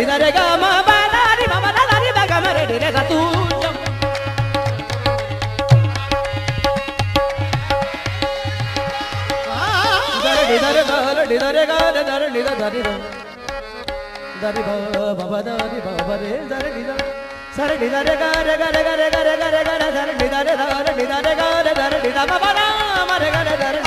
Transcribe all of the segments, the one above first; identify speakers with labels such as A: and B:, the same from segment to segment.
A: ni da re ga ma ba da ni ba ba da ni ba ga ma re ni re sa tu sham. Da re ga re da re ga re da re ni da ni da. Da re ba ba da ni ba ba re da re ni da. Sa re ni da re ga re ga re ga re ga re ga re ga re da re ni da re da re ni da re ga re da re ni da ba ba da ma re ga re da re.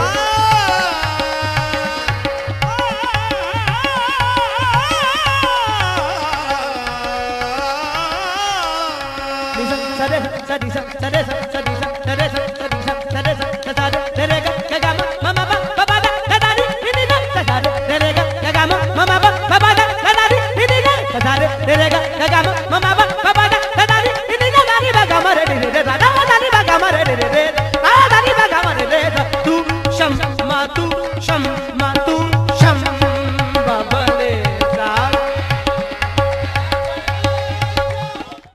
A: Tu sham ma tu sham